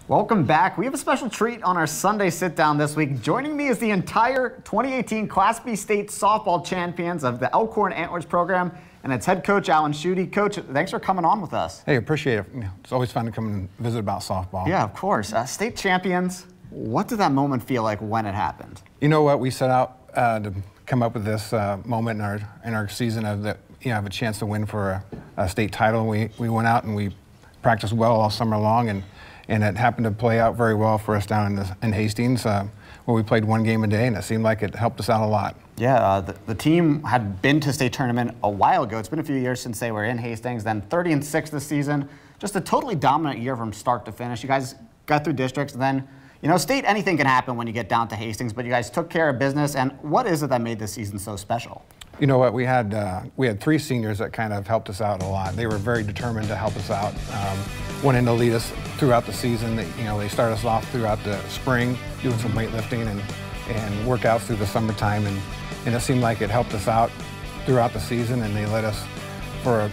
Welcome back. We have a special treat on our Sunday sit-down this week. Joining me is the entire 2018 Class B State softball champions of the Elkhorn Antlers program and its head coach, Alan Schutte. Coach, thanks for coming on with us. Hey, appreciate it. It's always fun to come and visit about softball. Yeah, of course. State champions, what did that moment feel like when it happened? You know what? We set out to come up with this moment in our season of that, have a chance to win for a state title. We went out and we practiced well all summer long, and it happened to play out very well for us down in Hastings, where we played one game a day, and it seemed like it helped us out a lot. Yeah, the team had been to state tournament a while ago. It's been a few years since they were in Hastings, then 30-6 this season. Just a totally dominant year from start to finish. You guys got through districts, and then, state, anything can happen when you get down to Hastings, but you guys took care of business. And what is it that made this season so special? You know what, we had three seniors that kind of helped us out a lot. They were very determined to help us out. Went in to lead us throughout the season. They started us off throughout the spring, doing some weightlifting and workouts through the summertime, and it seemed like it helped us out throughout the season, and they led us for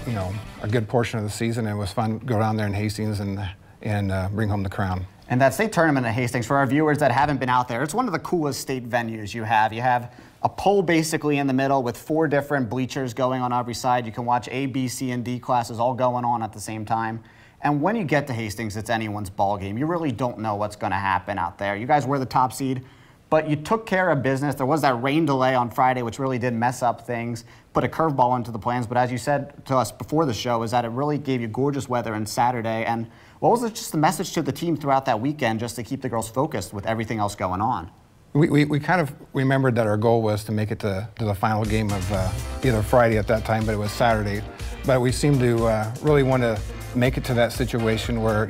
a good portion of the season. And it was fun to go down there in Hastings and bring home the crown. And that state tournament at Hastings, for our viewers that haven't been out there, it's one of the coolest state venues you have. You have a pole basically in the middle with 4 different bleachers going on every side. You can watch A, B, C, and D classes all going on at the same time. And when you get to Hastings, it's anyone's ball game. You really don't know what's going to happen out there. You guys were the top seed, but you took care of business. There was that rain delay on Friday, which really did mess up things, put a curveball into the plans. But as you said to us before the show, is that it really gave you gorgeous weather on Saturday. And what was just the message to the team throughout that weekend just to keep the girls focused with everything else going on? We kind of remembered that our goal was to make it to the final game of either Friday at that time, but it was Saturday. But we seemed to really want to make it to that situation where,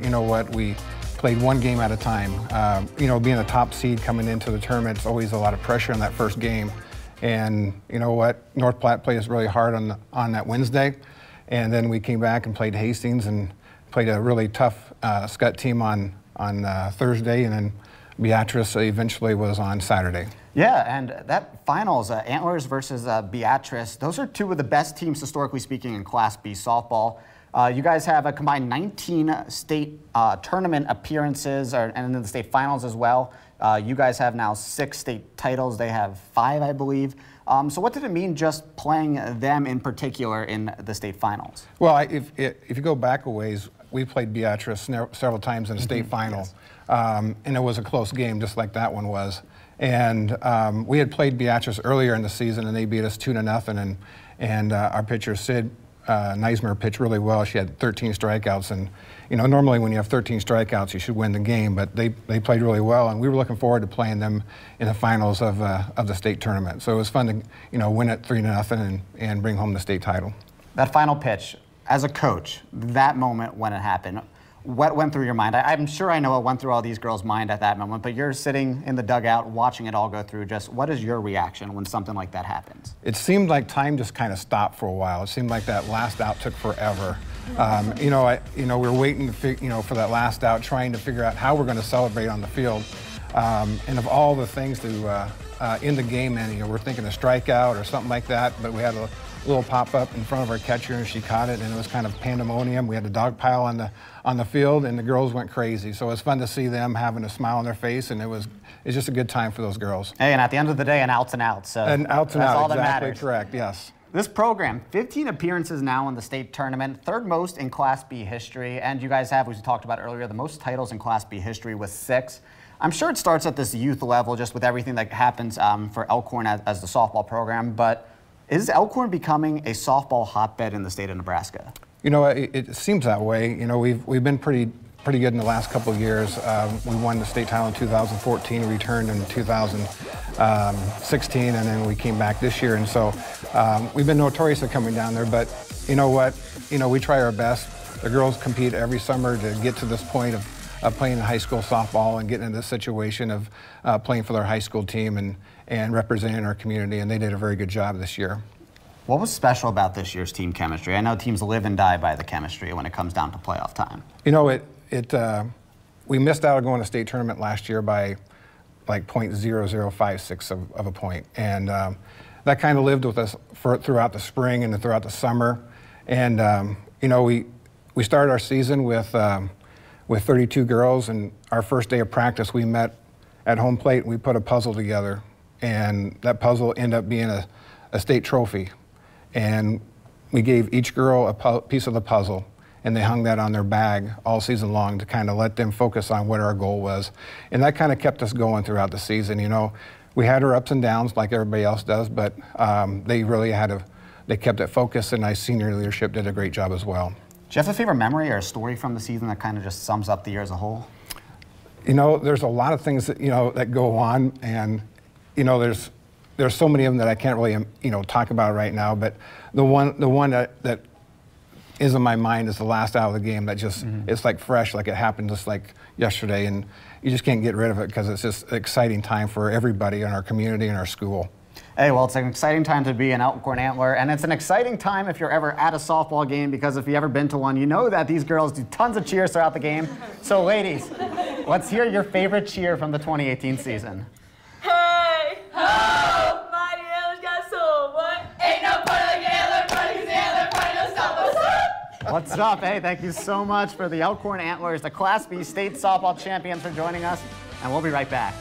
we played one game at a time. Being a top seed coming into the tournament, it's always a lot of pressure on that first game. And you know what? North Platte played us really hard on that Wednesday. And then we came back and played Hastings and played a really tough Scott team on Thursday, and then Beatrice eventually was on Saturday. Yeah, and that finals, Antlers versus Beatrice, those are 2 of the best teams, historically speaking, in Class B softball. You guys have a combined 19 state tournament appearances, and in the state finals as well. You guys have now 6 state titles. They have 5, I believe. So what did it mean just playing them in particular in the state finals? Well, if you go back a ways, we played Beatrice several times in the state final. Yes. And it was a close game, just like that one was. And we had played Beatrice earlier in the season, and they beat us 2-0. And our pitcher, Sid Neismer, pitched really well. She had 13 strikeouts. And, normally when you have 13 strikeouts, you should win the game. But they played really well, and we were looking forward to playing them in the finals of the state tournament. So it was fun to, win at 3-0 and bring home the state title. That final pitch, as a coach, that moment when it happened, what went through your mind? I'm sure I know what went through all these girls' mind at that moment, but you're sitting in the dugout watching it all go through. Just what is your reaction when something like that happens? It seemed like time just kind of stopped for a while. It seemed like that last out took forever. We were waiting for that last out, trying to figure out how we're going to celebrate on the field. And of all the things to end the game in, we're thinking a strikeout or something like that, but we had a little pop-up in front of our catcher, and she caught it, and it was kind of pandemonium. We had a dog pile on the field, and the girls went crazy. So it was fun to see them having a smile on their face, and it's just a good time for those girls. Hey, and at the end of the day, an out's an out. So an out's an that's out, all that exactly matters. Correct, yes. This program, 15 appearances now in the state tournament, 3rd most in Class B history, and you guys have, as we talked about earlier, the most titles in Class B history with 6. I'm sure it starts at this youth level, just with everything that happens for Elkhorn as the softball program, but is Elkhorn becoming a softball hotbed in the state of Nebraska? It seems that way. We've been pretty good in the last couple of years. We won the state title in 2014, returned in 2016, and then we came back this year. And so we've been notorious for coming down there, but you know what? We try our best. The girls compete every summer to get to this point of playing high school softball and getting into this situation of playing for their high school team and representing our community, and they did a very good job this year. What was special about this year's team chemistry? I know teams live and die by the chemistry when it comes down to playoff time. We missed out on going to state tournament last year by like .0056 of a point, and that kind of lived with us throughout the spring and throughout the summer. And we started our season with with 32 girls, and our first day of practice, we met at home plate and we put a puzzle together, and that puzzle ended up being a state trophy. And we gave each girl a piece of the puzzle, and they hung that on their bag all season long to kind of let them focus on what our goal was. And that kind of kept us going throughout the season. You know, we had our ups and downs like everybody else does, but they really they kept it focused, and our senior leadership did a great job as well. Do you have a favorite memory or a story from the season that kind of just sums up the year as a whole? You know, there's a lot of things that, you know, that go on, and, you know, there's so many of them that I can't really, you know, talk about right now, but the one that is in my mind is the last out of the game that just, it's like fresh, like it happened just like yesterday, and you just can't get rid of it because it's just an exciting time for everybody in our community and our school. Hey, well, it's an exciting time to be an Elkhorn Antler, and it's an exciting time if you're ever at a softball game, because if you've ever been to one, you know that these girls do tons of cheers throughout the game. So, ladies, let's hear your favorite cheer from the 2018 season. Hey, ho, mighty Antlers got soul, what? Ain't no part like Antler, party 'cause Antler, party don't stop us. What's up? Hey, thank you so much for the Elkhorn Antlers, the Class B state softball champions, for joining us, and we'll be right back.